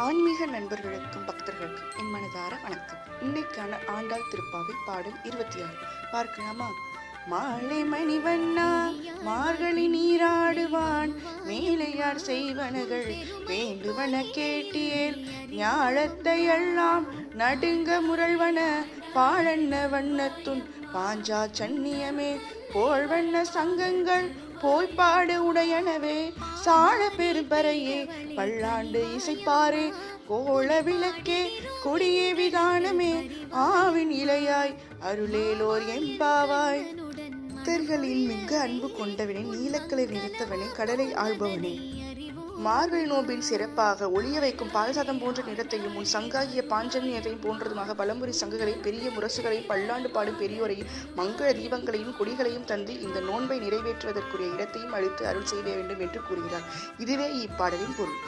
ஆன்மீக நண்பர்களுக்கும் பக்தர்களுக்கும் என் மனதார வணக்கம். இன்னைக்கான ஆண்டாள் திருப்பாவை பாடல் 26 பார்க்கலாமா? மாலை மணிவண்ணா மார்கழி நீராடுவான், மேலையார் செய்வனகள் வேண்டுவன கேட்டியேல், ஞாழத்தை எல்லாம் நடுங்க முரள்வன பாழன்ன வண்ணத்துன் பாஞ்சா சன்னியமே, போழ்வண்ண சங்கங்கள் போய்ப்பாடு உடையனவே, சாழ பெரும்பறையே பல்லாண்டு இசைப்பாரே, கோள விளக்கே கொடியே விதானமே, ஆவின் இலையாய் அருளேலோர் எம்பாவாய். பக்தர்களின் மிக அன்பு கொண்டவனே, நீலக்கலை நிறுத்தவனே, கடலை ஆள்பவனே, மார்கழி நோம்பின் சிறப்பாக ஒளிய வைக்கும் பால்சாதம் போன்ற நிறத்தையும் உன் சங்காகிய பாஞ்சன்யத்தையும் போன்றதுமாக பலமுறை சங்குகளையும் பெரிய முரசுகளையும் பல்லாண்டு பாடும் பெரியோரையும் மங்கள தீபங்களையும் கொடிகளையும் தந்து இந்த நோன்பை நிறைவேற்றுவதற்குரிய இடத்தையும் அளித்து அருள் செய்ய வேண்டும் என்று கூறுகிறார். இதுவே இப்பாடலின் பொருள்.